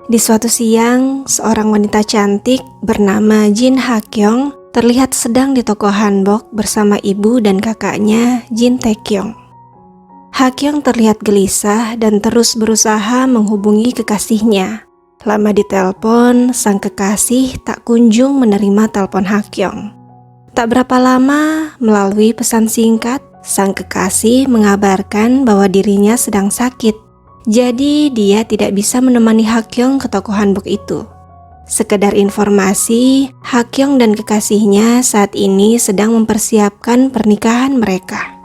Di suatu siang, seorang wanita cantik bernama Jin Ha-kyung terlihat sedang di toko hanbok bersama ibu dan kakaknya Jin Tae-kyung. Ha-kyung terlihat gelisah dan terus berusaha menghubungi kekasihnya. Lama ditelepon, sang kekasih tak kunjung menerima telepon Ha-kyung. Tak berapa lama, melalui pesan singkat, sang kekasih mengabarkan bahwa dirinya sedang sakit. Jadi dia tidak bisa menemani Ha-kyung ke toko hanbok itu. Sekedar informasi, Ha-kyung dan kekasihnya saat ini sedang mempersiapkan pernikahan mereka.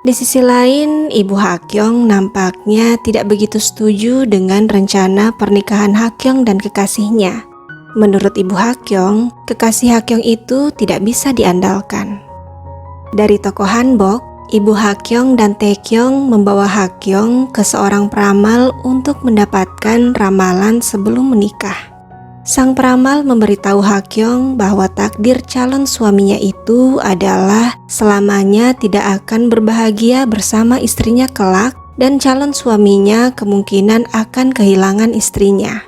Di sisi lain, ibu Ha-kyung nampaknya tidak begitu setuju dengan rencana pernikahan Ha-kyung dan kekasihnya. Menurut ibu Ha-kyung, kekasih Ha-kyung itu tidak bisa diandalkan. Dari toko hanbok, Ibu Ha-kyung dan Tae-kyung membawa Ha-kyung ke seorang peramal untuk mendapatkan ramalan sebelum menikah. Sang peramal memberitahu Ha-kyung bahwa takdir calon suaminya itu adalah selamanya tidak akan berbahagia bersama istrinya kelak dan calon suaminya kemungkinan akan kehilangan istrinya.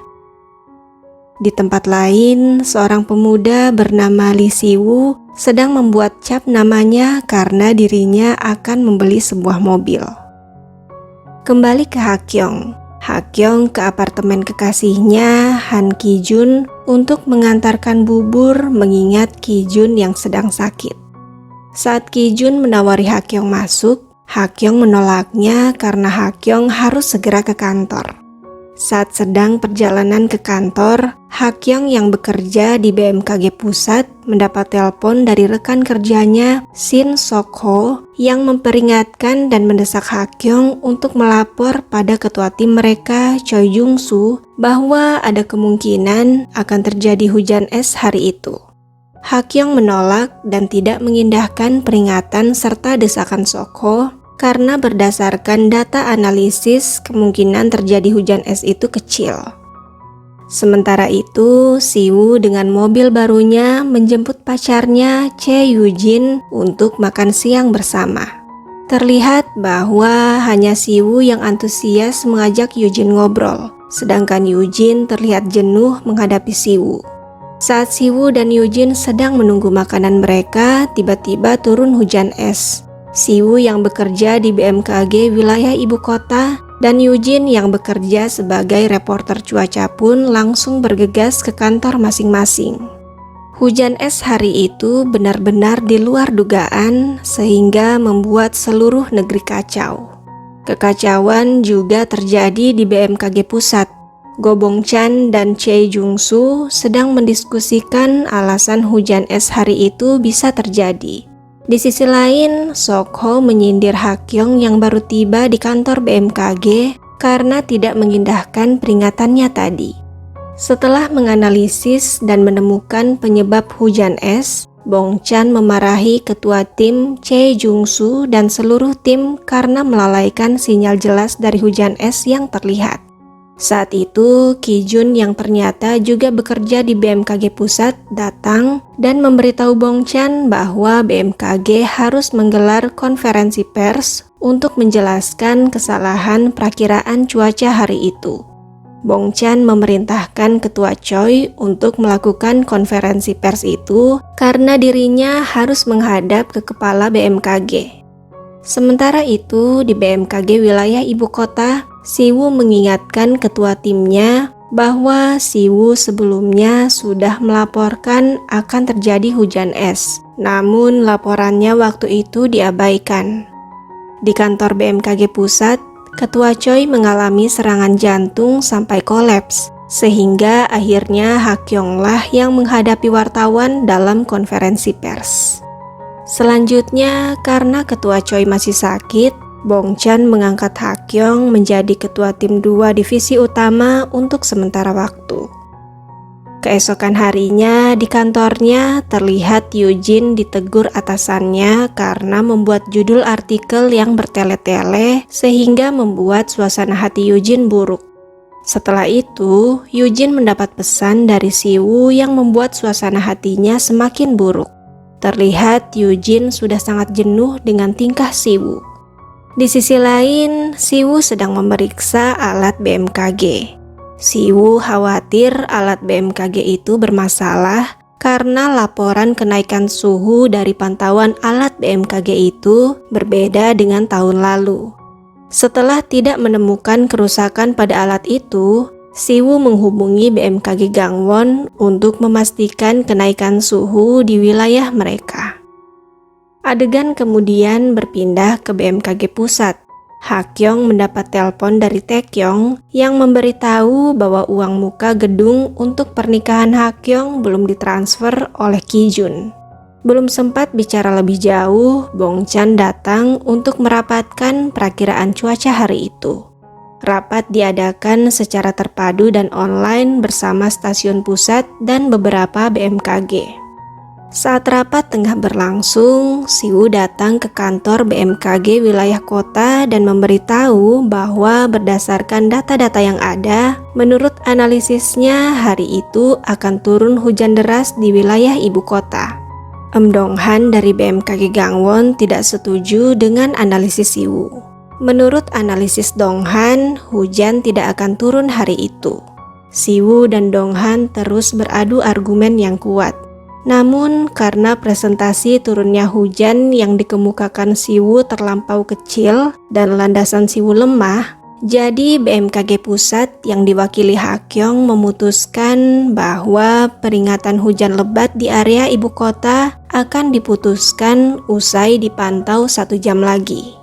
Di tempat lain, seorang pemuda bernama Lee Si-woo sedang membuat cap namanya karena dirinya akan membeli sebuah mobil. Kembali ke Ha-kyung. Ha-kyung ke apartemen kekasihnya Han Ki-jun untuk mengantarkan bubur mengingat Ki-jun yang sedang sakit. Saat Ki-jun menawari Ha-kyung masuk, Ha-kyung menolaknya karena Ha-kyung harus segera ke kantor. Saat sedang perjalanan ke kantor, Ha-kyung yang bekerja di BMKG Pusat mendapat telepon dari rekan kerjanya Shin Sok-ho yang memperingatkan dan mendesak Ha-kyung untuk melapor pada ketua tim mereka Choi Jung-soo bahwa ada kemungkinan akan terjadi hujan es hari itu. Ha-kyung menolak dan tidak mengindahkan peringatan serta desakan Sok-ho karena berdasarkan data analisis kemungkinan terjadi hujan es itu kecil. Sementara itu, Si-woo dengan mobil barunya menjemput pacarnya Chae Yu-jin untuk makan siang bersama. Terlihat bahwa hanya Si-woo yang antusias mengajak Yu-jin ngobrol, sedangkan Yu-jin terlihat jenuh menghadapi Si-woo. Saat Si-woo dan Yu-jin sedang menunggu makanan mereka, tiba-tiba turun hujan es. Si-woo yang bekerja di BMKG wilayah ibu kota dan Yu-jin yang bekerja sebagai reporter cuaca pun langsung bergegas ke kantor masing-masing. Hujan es hari itu benar-benar di luar dugaan sehingga membuat seluruh negeri kacau. Kekacauan juga terjadi di BMKG Pusat. Go Bong-chan dan Choi Jung-soo sedang mendiskusikan alasan hujan es hari itu bisa terjadi. Di sisi lain, Sok-ho menyindir Ha-kyung yang baru tiba di kantor BMKG karena tidak mengindahkan peringatannya tadi. Setelah menganalisis dan menemukan penyebab hujan es, Bong-chan memarahi ketua tim Choi Jung-soo dan seluruh tim karena melalaikan sinyal jelas dari hujan es yang terlihat. Saat itu, Ki-jun yang ternyata juga bekerja di BMKG Pusat datang dan memberitahu Bong-chan bahwa BMKG harus menggelar konferensi pers untuk menjelaskan kesalahan perakiraan cuaca hari itu. Bong-chan memerintahkan Ketua Choi untuk melakukan konferensi pers itu karena dirinya harus menghadap ke kepala BMKG. Sementara itu, di BMKG wilayah ibu kota, Si-woo mengingatkan ketua timnya bahwa Si-woo sebelumnya sudah melaporkan akan terjadi hujan es, namun laporannya waktu itu diabaikan. Di kantor BMKG Pusat, Ketua Choi mengalami serangan jantung sampai kolaps, sehingga akhirnya Ha-kyung lah yang menghadapi wartawan dalam konferensi pers. Selanjutnya, karena Ketua Choi masih sakit, Bong-chan mengangkat Ha-kyung menjadi ketua tim 2 divisi utama untuk sementara waktu. Keesokan harinya di kantornya terlihat Yu-jin ditegur atasannya karena membuat judul artikel yang bertele-tele sehingga membuat suasana hati Yu-jin buruk. Setelah itu, Yu-jin mendapat pesan dari Si-woo yang membuat suasana hatinya semakin buruk. Terlihat Yu-jin sudah sangat jenuh dengan tingkah Si-woo. Di sisi lain, Si-woo sedang memeriksa alat BMKG. Siwoo khawatir alat BMKG itu bermasalah karena laporan kenaikan suhu dari pantauan alat BMKG itu berbeda dengan tahun lalu. Setelah tidak menemukan kerusakan pada alat itu, Siwoo menghubungi BMKG Gangwon untuk memastikan kenaikan suhu di wilayah mereka. Adegan kemudian berpindah ke BMKG Pusat. Hakyong mendapat telepon dari Taekyong yang memberitahu bahwa uang muka gedung untuk pernikahan Hakyong belum ditransfer oleh Kijun. Belum sempat bicara lebih jauh, Bongchan datang untuk merapatkan perakiraan cuaca hari itu. Rapat diadakan secara terpadu dan online bersama stasiun pusat dan beberapa BMKG. Saat rapat tengah berlangsung, Siwoo datang ke kantor BMKG wilayah kota dan memberitahu bahwa berdasarkan data-data yang ada, menurut analisisnya hari itu akan turun hujan deras di wilayah ibu kota. Donghan dari BMKG Gangwon tidak setuju dengan analisis Siwoo. Menurut analisis Donghan, hujan tidak akan turun hari itu. Siwoo dan Donghan terus beradu argumen yang kuat. Namun, karena presentasi turunnya hujan yang dikemukakan Siwoo terlampau kecil dan landasan Siwoo lemah, jadi BMKG Pusat yang diwakili Hakyong memutuskan bahwa peringatan hujan lebat di area ibu kota akan diputuskan usai dipantau 1 jam lagi.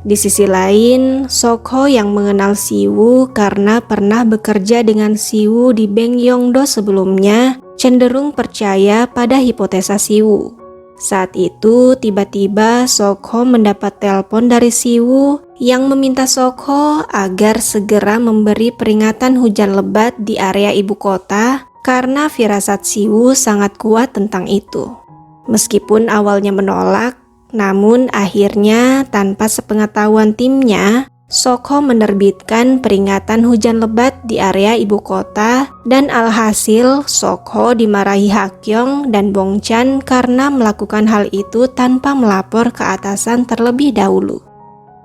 Di sisi lain, Sokho yang mengenal Siwoo karena pernah bekerja dengan Siwoo di Baekhyongdo sebelumnya, cenderung percaya pada hipotesa Siwoo. Saat itu, tiba-tiba Sokho mendapat telepon dari Siwoo yang meminta Sokho agar segera memberi peringatan hujan lebat di area ibu kota karena firasat Siwoo sangat kuat tentang itu. Meskipun awalnya menolak, namun akhirnya tanpa sepengetahuan timnya, Sokho menerbitkan peringatan hujan lebat di area ibu kota dan alhasil Sokho dimarahi Hakyong dan Bongchan karena melakukan hal itu tanpa melapor ke atasan terlebih dahulu.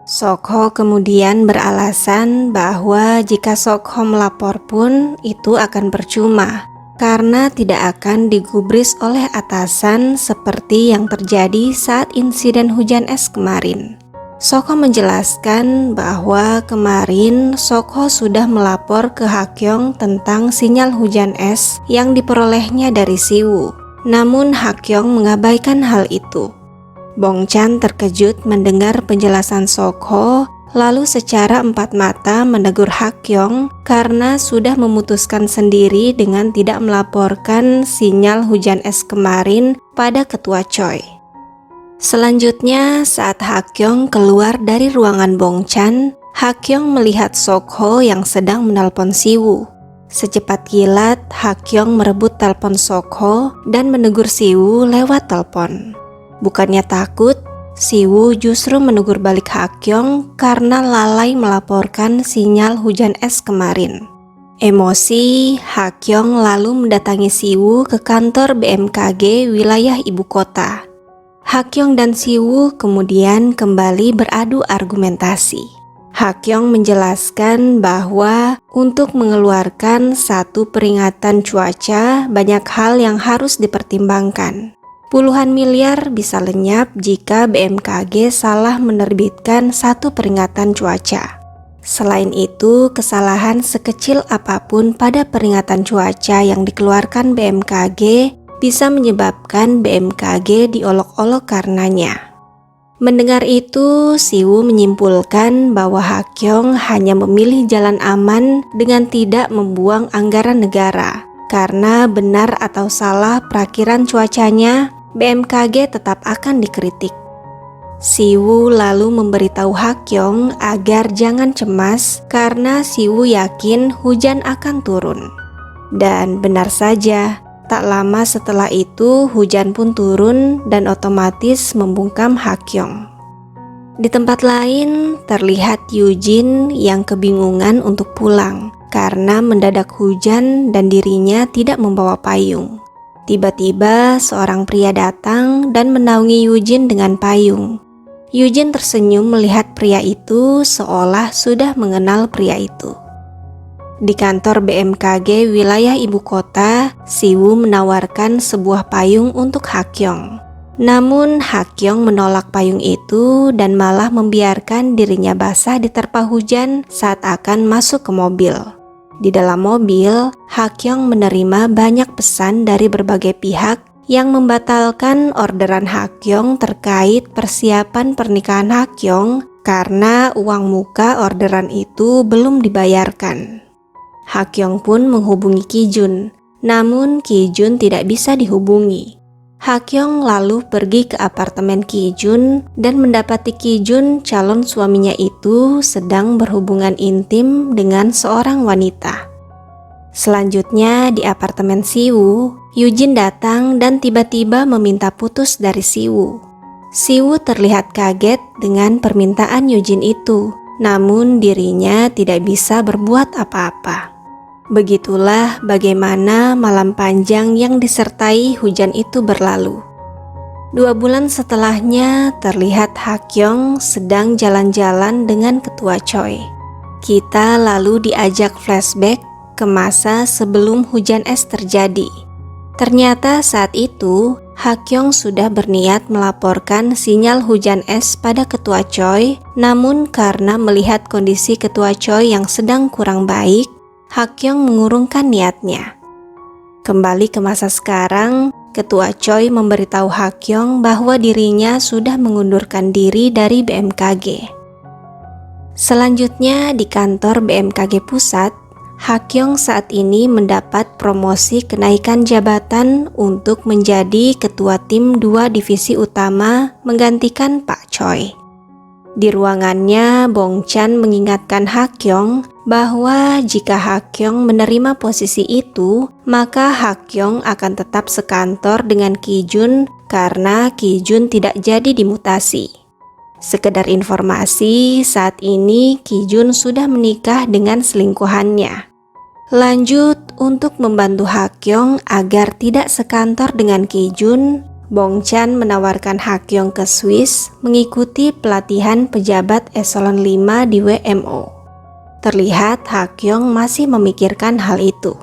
Sokho kemudian beralasan bahwa jika Sokho melapor pun itu akan percuma karena tidak akan digubris oleh atasan seperti yang terjadi saat insiden hujan es kemarin. Sokho menjelaskan bahwa kemarin Sokho sudah melapor ke Hakyong tentang sinyal hujan es yang diperolehnya dari Siwoo. Namun Hakyong mengabaikan hal itu. Bongchan terkejut mendengar penjelasan Sokho, lalu secara empat mata menegur Hakyong karena sudah memutuskan sendiri dengan tidak melaporkan sinyal hujan es kemarin pada Ketua Choi. Selanjutnya, saat Hakyong keluar dari ruangan Bongchan, Hakyong melihat Sokho yang sedang menelpon Siwoo. Secepat kilat, Hakyong merebut telepon Sokho dan menegur Siwoo lewat telepon. Bukannya takut, Siwoo justru menegur balik Hakyong karena lalai melaporkan sinyal hujan es kemarin. Emosi, Hakyong lalu mendatangi Siwoo ke kantor BMKG wilayah ibu kota. Hakyong dan Siwoo kemudian kembali beradu argumentasi. Hakyong menjelaskan bahwa untuk mengeluarkan satu peringatan cuaca banyak hal yang harus dipertimbangkan. Puluhan miliar bisa lenyap jika BMKG salah menerbitkan satu peringatan cuaca. Selain itu, kesalahan sekecil apapun pada peringatan cuaca yang dikeluarkan BMKG bisa menyebabkan BMKG diolok-olok karenanya. Mendengar itu, Siwoo menyimpulkan bahwa Hakyong hanya memilih jalan aman dengan tidak membuang anggaran negara. Karena benar atau salah perakiran cuacanya, BMKG tetap akan dikritik. Siwoo lalu memberitahu Hakyong agar jangan cemas karena Siwoo yakin hujan akan turun. Dan benar saja, tak lama setelah itu hujan pun turun dan otomatis membungkam Hakyong. Di tempat lain terlihat Yujin yang kebingungan untuk pulang karena mendadak hujan dan dirinya tidak membawa payung. Tiba-tiba seorang pria datang dan menaungi Yujin dengan payung. Yujin tersenyum melihat pria itu seolah sudah mengenal pria itu. Di kantor BMKG wilayah ibu kota, Siwoo menawarkan sebuah payung untuk Hakyong. Namun Hakyong menolak payung itu dan malah membiarkan dirinya basah diterpa hujan saat akan masuk ke mobil. Di dalam mobil, Hakyong menerima banyak pesan dari berbagai pihak yang membatalkan orderan Hakyong terkait persiapan pernikahan Hakyong karena uang muka orderan itu belum dibayarkan. Hakyong pun menghubungi Ki-jun, namun Ki-jun tidak bisa dihubungi. Hakyong lalu pergi ke apartemen Ki-jun dan mendapati Ki-jun, calon suaminya itu, sedang berhubungan intim dengan seorang wanita. Selanjutnya di apartemen Siwoo, Yujin datang dan tiba-tiba meminta putus dari Siwoo. Siwoo terlihat kaget dengan permintaan Yujin itu, namun dirinya tidak bisa berbuat apa-apa. Begitulah bagaimana malam panjang yang disertai hujan itu berlalu. 2 bulan setelahnya terlihat Hakyong sedang jalan-jalan dengan ketua Choi. Kita lalu diajak flashback ke masa sebelum hujan es terjadi. Ternyata saat itu Hakyong sudah berniat melaporkan sinyal hujan es pada ketua Choi, namun karena melihat kondisi ketua Choi yang sedang kurang baik, Hakyong mengurungkan niatnya. Kembali ke masa sekarang, ketua Choi memberitahu Hakyong bahwa dirinya sudah mengundurkan diri dari BMKG. Selanjutnya di kantor BMKG Pusat, Hakyong saat ini mendapat promosi kenaikan jabatan untuk menjadi ketua tim 2 divisi utama menggantikan Pak Choi. Di ruangannya, Bong Chan mengingatkan Hakyong bahwa jika Hakyong menerima posisi itu, maka Hakyong akan tetap sekantor dengan Ki-jun karena Ki-jun tidak jadi dimutasi. Sekedar informasi, saat ini Ki-jun sudah menikah dengan selingkuhannya. Lanjut, untuk membantu Hakyong agar tidak sekantor dengan Ki-jun, Bong Chan menawarkan Hakyong ke Swiss mengikuti pelatihan pejabat eselon 5 di WMO. Terlihat Hakyong masih memikirkan hal itu.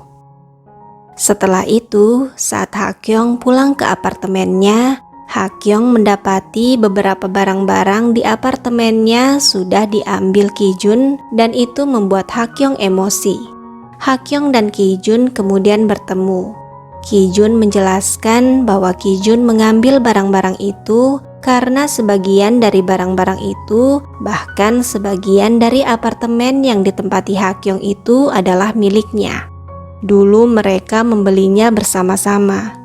Setelah itu, saat Hakyong pulang ke apartemennya, Hakyong mendapati beberapa barang-barang di apartemennya sudah diambil Ki-jun dan itu membuat Hakyong emosi. Hakyong dan Ki-jun kemudian bertemu. Ki-jun menjelaskan bahwa Ki-jun mengambil barang-barang itu karena sebagian dari barang-barang itu, bahkan sebagian dari apartemen yang ditempati Hakyong itu adalah miliknya. Dulu mereka membelinya bersama-sama.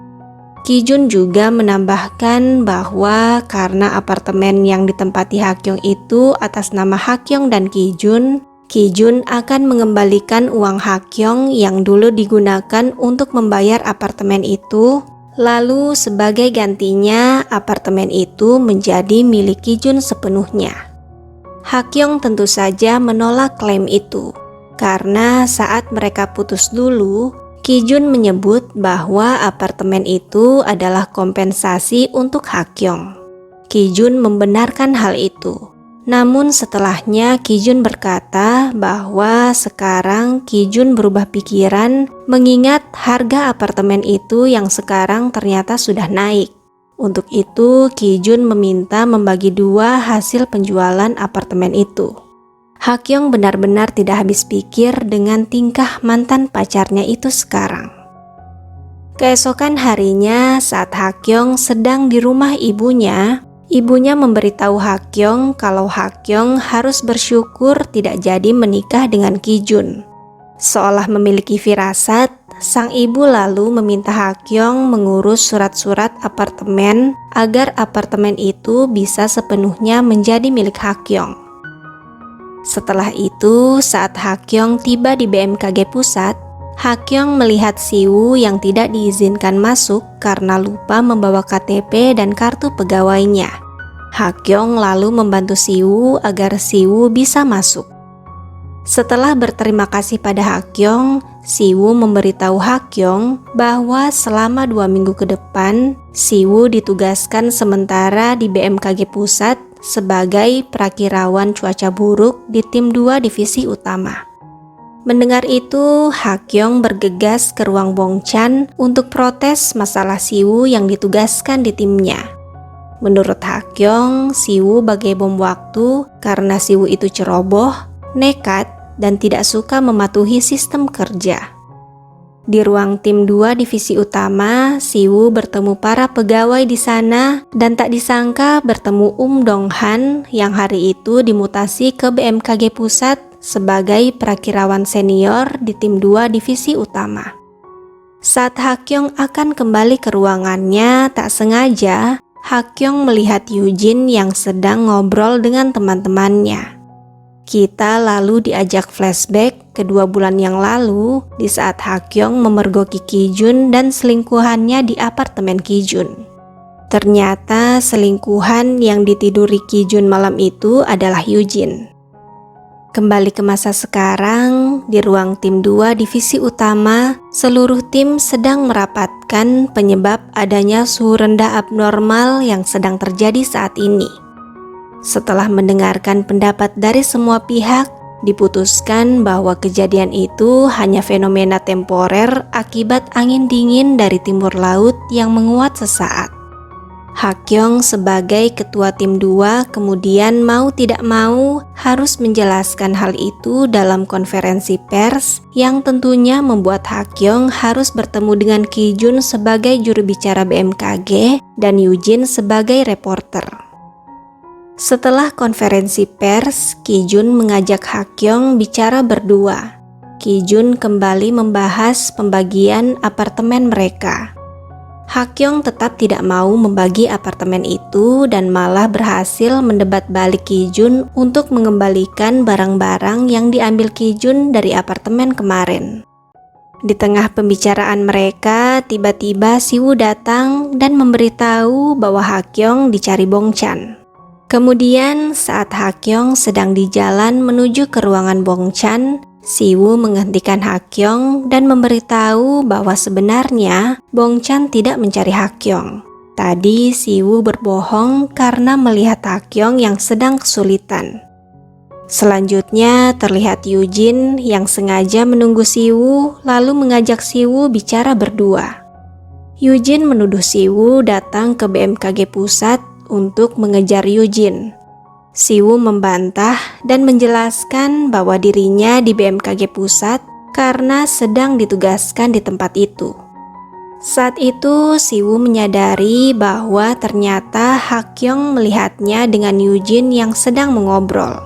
Ki-jun juga menambahkan bahwa karena apartemen yang ditempati Hakyong itu atas nama Hakyong dan Ki-jun, Ki-jun akan mengembalikan uang Hakyong yang dulu digunakan untuk membayar apartemen itu, lalu sebagai gantinya apartemen itu menjadi milik Ki-jun sepenuhnya. Hakyong tentu saja menolak klaim itu, karena saat mereka putus dulu, Ki-jun menyebut bahwa apartemen itu adalah kompensasi untuk Hakyong. Ki-jun membenarkan hal itu. Namun setelahnya Ki-jun berkata bahwa sekarang Ki-jun berubah pikiran mengingat harga apartemen itu yang sekarang ternyata sudah naik. Untuk itu Ki-jun meminta membagi 2 hasil penjualan apartemen itu. Hakyong benar-benar tidak habis pikir dengan tingkah mantan pacarnya itu sekarang. Keesokan harinya saat Hakyong sedang di rumah ibunya, ibunya memberitahu Hakyong kalau Hakyong harus bersyukur tidak jadi menikah dengan Ki-jun. Seolah memiliki firasat, sang ibu lalu meminta Hakyong mengurus surat-surat apartemen agar apartemen itu bisa sepenuhnya menjadi milik Hakyong. Setelah itu, saat Hakyong tiba di BMKG Pusat, Hakyong melihat Siwoo yang tidak diizinkan masuk karena lupa membawa KTP dan kartu pegawainya. Hakyong lalu membantu Siwoo agar Siwoo bisa masuk. Setelah berterima kasih pada Hakyong, Siwoo memberitahu Hakyong bahwa selama 2 minggu ke depan, Siwoo ditugaskan sementara di BMKG Pusat sebagai prakirawan cuaca buruk di tim 2 divisi utama. Mendengar itu, Hakyong bergegas ke ruang Bongchan untuk protes masalah Siwoo yang ditugaskan di timnya. Menurut Hakyong, Siwoo bagai bom waktu karena Siwoo itu ceroboh, nekat, dan tidak suka mematuhi sistem kerja. Di ruang tim 2 divisi utama, Siwoo bertemu para pegawai di sana dan tak disangka bertemu Dong-han yang hari itu dimutasi ke BMKG Pusat sebagai prakirawan senior di tim 2 divisi utama. Saat Hakyong akan kembali ke ruangannya, tak sengaja Hakyong melihat Yujin yang sedang ngobrol dengan teman-temannya. Kita lalu diajak flashback ke 2 bulan yang lalu di saat Hakyong memergoki Kijun dan selingkuhannya di apartemen Kijun. Ternyata selingkuhan yang ditiduri Kijun malam itu adalah Yujin. Kembali ke masa sekarang, di ruang tim 2 divisi utama, seluruh tim sedang merapatkan penyebab adanya suhu rendah abnormal yang sedang terjadi saat ini. Setelah mendengarkan pendapat dari semua pihak, diputuskan bahwa kejadian itu hanya fenomena temporer akibat angin dingin dari timur laut yang menguat sesaat. Hakyong sebagai ketua tim 2 kemudian mau tidak mau harus menjelaskan hal itu dalam konferensi pers yang tentunya membuat Hakyong harus bertemu dengan Kijun sebagai juru bicara BMKG dan Yujin sebagai reporter. Setelah konferensi pers, Kijun mengajak Hakyong bicara berdua. Kijun kembali membahas pembagian apartemen mereka. Hakyong tetap tidak mau membagi apartemen itu dan malah berhasil mendebat balik Kijun untuk mengembalikan barang-barang yang diambil Kijun dari apartemen kemarin. Di tengah pembicaraan mereka, tiba-tiba Siwoo datang dan memberitahu bahwa Hakyong dicari Bongchan. Kemudian saat Hakyong sedang di jalan menuju ke ruangan Bongchan, Siwoo menghentikan Hakyong dan memberitahu bahwa sebenarnya Bongchan tidak mencari Hakyong. Tadi Siwoo berbohong karena melihat Hakyong yang sedang kesulitan. Selanjutnya terlihat Yujin yang sengaja menunggu Siwoo lalu mengajak Siwoo bicara berdua. Yujin menuduh Siwoo datang ke BMKG Pusat untuk mengejar Yujin. Siwoo membantah dan menjelaskan bahwa dirinya di BMKG Pusat karena sedang ditugaskan di tempat itu. Saat itu Siwoo menyadari bahwa ternyata Hakyong melihatnya dengan Yujin yang sedang mengobrol.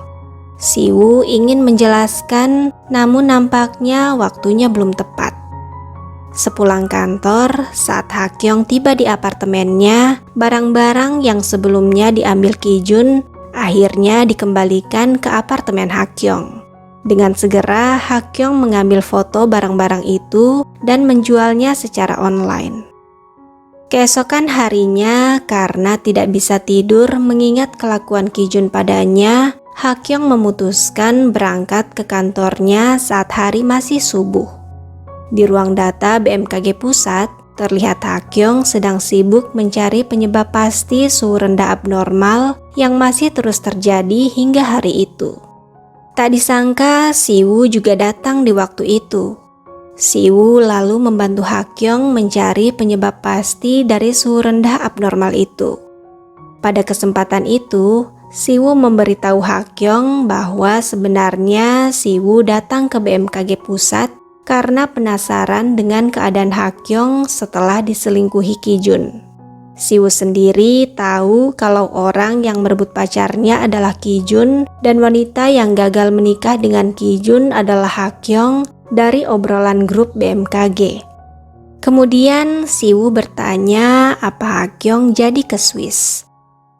Siwoo ingin menjelaskan, namun nampaknya waktunya belum tepat. Sepulang kantor, saat Hakyong tiba di apartemennya, barang-barang yang sebelumnya diambil Kijun akhirnya dikembalikan ke apartemen Hakyong. Dengan segera, Hakyong mengambil foto barang-barang itu dan menjualnya secara online. Keesokan harinya, karena tidak bisa tidur mengingat kelakuan Kijun padanya, Hakyong memutuskan berangkat ke kantornya saat hari masih subuh. Di ruang data BMKG Pusat, terlihat Hakyong sedang sibuk mencari penyebab pasti suhu rendah abnormal yang masih terus terjadi hingga hari itu. Tak disangka Siwoo juga datang di waktu itu. Siwoo lalu membantu Hakyong mencari penyebab pasti dari suhu rendah abnormal itu. Pada kesempatan itu, Siwoo memberitahu Hakyong bahwa sebenarnya Siwoo datang ke BMKG Pusat karena penasaran dengan keadaan Hakyong setelah diselingkuhi Kijun. Siwoo sendiri tahu kalau orang yang merebut pacarnya adalah Kijun dan wanita yang gagal menikah dengan Kijun adalah Hakyong dari obrolan grup BMKG. Kemudian Siwoo bertanya apa Hakyong jadi ke Swiss.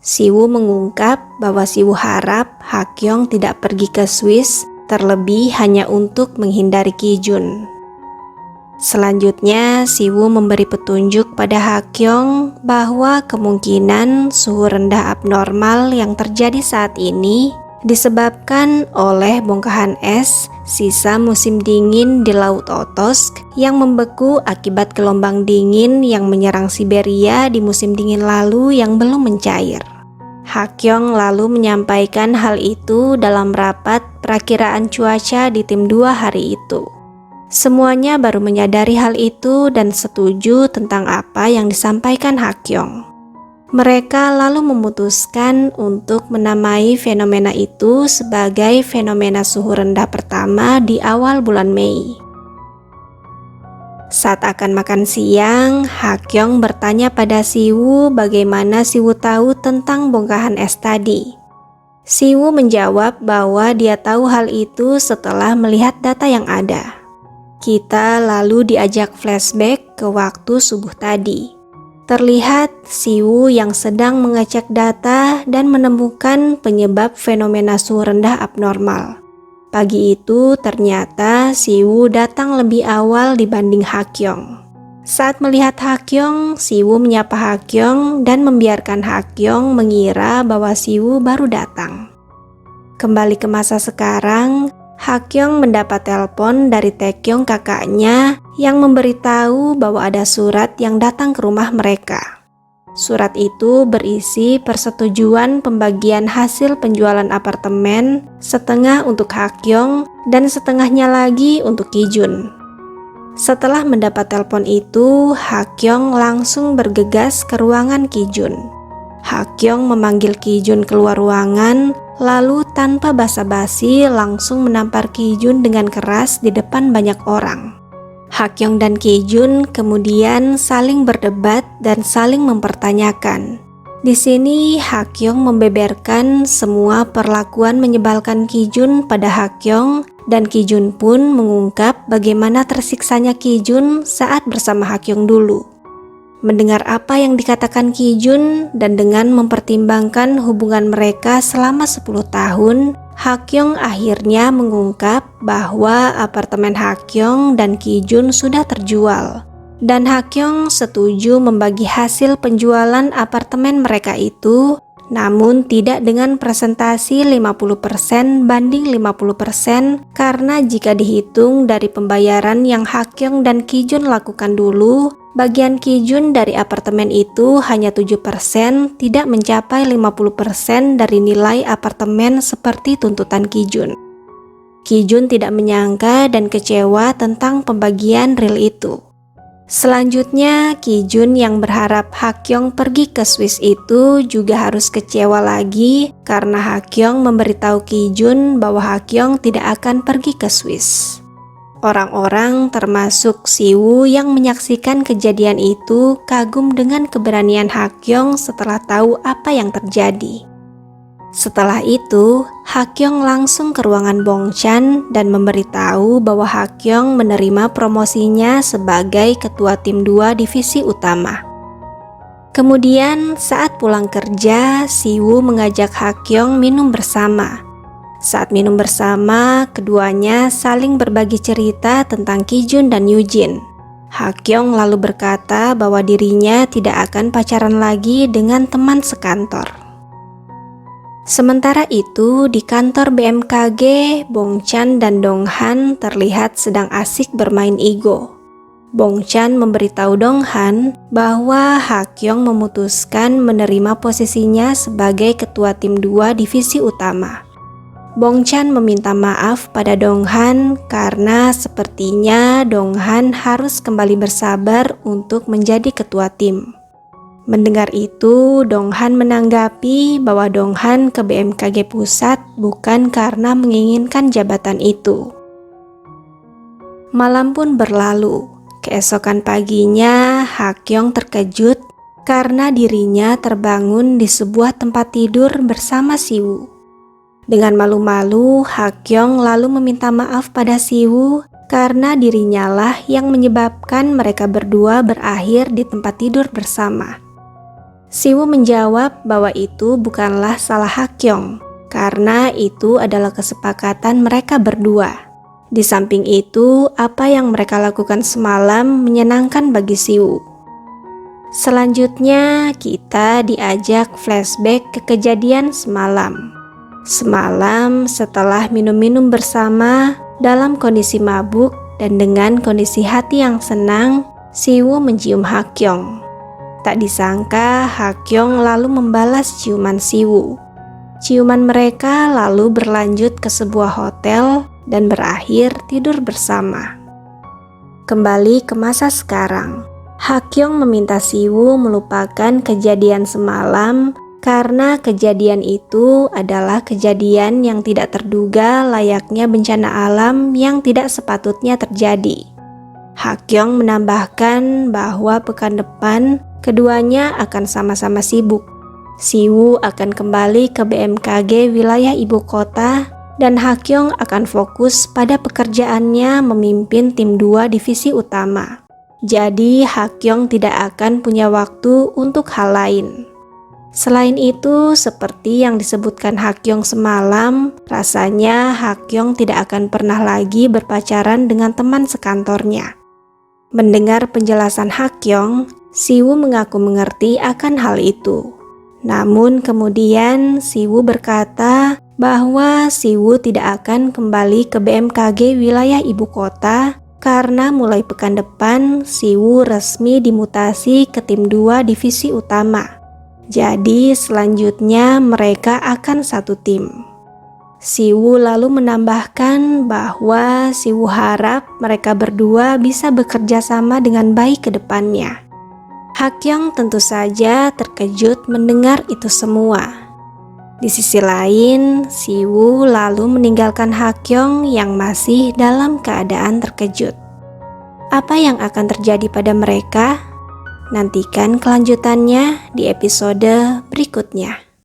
Siwoo mengungkap bahwa Siwoo harap Hakyong tidak pergi ke Swiss, terlebih hanya untuk menghindari Kijun. Selanjutnya, Siwoo memberi petunjuk pada Hakyong bahwa kemungkinan suhu rendah abnormal yang terjadi saat ini disebabkan oleh bongkahan es sisa musim dingin di Laut Otosk yang membeku akibat gelombang dingin yang menyerang Siberia di musim dingin lalu yang belum mencair. Hakyong lalu menyampaikan hal itu dalam rapat perakiraan cuaca di tim 2 hari itu. Semuanya baru menyadari hal itu dan setuju tentang apa yang disampaikan Hakyong. Mereka lalu memutuskan untuk menamai fenomena itu sebagai fenomena suhu rendah pertama di awal bulan Mei. Saat akan makan siang, Hakyong bertanya pada Siwoo bagaimana Siwoo tahu tentang bongkahan es tadi. Siwoo menjawab bahwa dia tahu hal itu setelah melihat data yang ada. Kita lalu diajak flashback ke waktu subuh tadi. Terlihat Siwoo yang sedang mengecek data dan menemukan penyebab fenomena suhu rendah abnormal. Pagi itu ternyata Siwoo datang lebih awal dibanding Hakyong. Saat melihat Hakyong, Siwoo menyapa Hakyong dan membiarkan Hakyong mengira bahwa Siwoo baru datang. Kembali ke masa sekarang, Hakyong mendapat telepon dari Taekyong kakaknya yang memberitahu bahwa ada surat yang datang ke rumah mereka. Surat itu berisi persetujuan pembagian hasil penjualan apartemen, setengah untuk Hakyong dan setengahnya lagi untuk Kijun. Setelah mendapat telepon itu, Hakyong langsung bergegas ke ruangan Kijun. Hakyong memanggil Kijun keluar ruangan, lalu tanpa basa-basi langsung menampar Kijun dengan keras di depan banyak orang. Hakyong dan Kijun kemudian saling berdebat dan saling mempertanyakan. Di sini Hakyong membeberkan semua perlakuan menyebalkan Kijun pada Hakyong dan Kijun pun mengungkap bagaimana tersiksanya Kijun saat bersama Hakyong dulu. Mendengar apa yang dikatakan Kijun dan dengan mempertimbangkan hubungan mereka selama 10 tahun, Hakyong akhirnya mengungkap bahwa apartemen Hakyong dan Kijun sudah terjual. Dan Hakyong setuju membagi hasil penjualan apartemen mereka itu, namun tidak dengan presentasi 50% banding 50% karena jika dihitung dari pembayaran yang Hakyong dan Kijun lakukan dulu, bagian Kijun dari apartemen itu hanya 7%, tidak mencapai 50% dari nilai apartemen seperti tuntutan Kijun. Kijun tidak menyangka dan kecewa tentang pembagian real itu. Selanjutnya, Kijun yang berharap Hakyong pergi ke Swiss itu juga harus kecewa lagi karena Hakyong memberitahu Kijun bahwa Hakyong tidak akan pergi ke Swiss. Orang-orang termasuk Siwoo yang menyaksikan kejadian itu kagum dengan keberanian Hakyong setelah tahu apa yang terjadi. Setelah itu, Hakyong langsung ke ruangan Bongchan dan memberitahu bahwa Hakyong menerima promosinya sebagai ketua tim 2 divisi utama. Kemudian saat pulang kerja, Siwoo mengajak Hakyong minum bersama. Saat minum bersama, keduanya saling berbagi cerita tentang Kijun dan Yujin. Hakyong lalu berkata bahwa dirinya tidak akan pacaran lagi dengan teman sekantor. Sementara itu, di kantor BMKG, Bongchan dan Donghan terlihat sedang asik bermain ego. Bongchan memberitahu Donghan bahwa Hakyong memutuskan menerima posisinya sebagai ketua tim 2 divisi utama. Bongchan meminta maaf pada Donghan karena sepertinya Donghan harus kembali bersabar untuk menjadi ketua tim. Mendengar itu, Donghan menanggapi bahwa Donghan ke BMKG pusat bukan karena menginginkan jabatan itu. Malam pun berlalu. Keesokan paginya, Hakyong terkejut karena dirinya terbangun di sebuah tempat tidur bersama Siwoo. Dengan malu-malu, Hakyong lalu meminta maaf pada Siwoo karena dirinya lah yang menyebabkan mereka berdua berakhir di tempat tidur bersama. Siwoo menjawab bahwa itu bukanlah salah Hakyong, karena itu adalah kesepakatan mereka berdua. Di samping itu, apa yang mereka lakukan semalam menyenangkan bagi Siwoo. Selanjutnya, kita diajak flashback ke kejadian semalam. Semalam, setelah minum-minum bersama, dalam kondisi mabuk dan dengan kondisi hati yang senang, Siwoo mencium Hakyong. Tak disangka Hakyong lalu membalas ciuman Siwoo. Ciuman mereka lalu berlanjut ke sebuah hotel dan berakhir tidur bersama. Kembali ke masa sekarang, Hakyong meminta Siwoo melupakan kejadian semalam karena kejadian itu adalah kejadian yang tidak terduga layaknya bencana alam yang tidak sepatutnya terjadi. Hakyong menambahkan bahwa pekan depan keduanya akan sama-sama sibuk. Siwoo akan kembali ke BMKG wilayah ibu kota dan Hakyong akan fokus pada pekerjaannya memimpin tim 2 divisi utama. Jadi Hakyong tidak akan punya waktu untuk hal lain. Selain itu, seperti yang disebutkan Hakyong semalam, rasanya Hakyong tidak akan pernah lagi berpacaran dengan teman sekantornya. Mendengar penjelasan Hakyong, Siwoo mengaku mengerti akan hal itu. Namun kemudian Siwoo berkata bahwa Siwoo tidak akan kembali ke BMKG wilayah ibu kota karena mulai pekan depan Siwoo resmi dimutasi ke tim 2 divisi utama. Jadi selanjutnya mereka akan satu tim. Siwoo lalu menambahkan bahwa Siwoo harap mereka berdua bisa bekerja sama dengan baik ke depannya. Hakyong tentu saja terkejut mendengar itu semua. Di sisi lain, Siwoo lalu meninggalkan Hakyong yang masih dalam keadaan terkejut. Apa yang akan terjadi pada mereka? Nantikan kelanjutannya di episode berikutnya.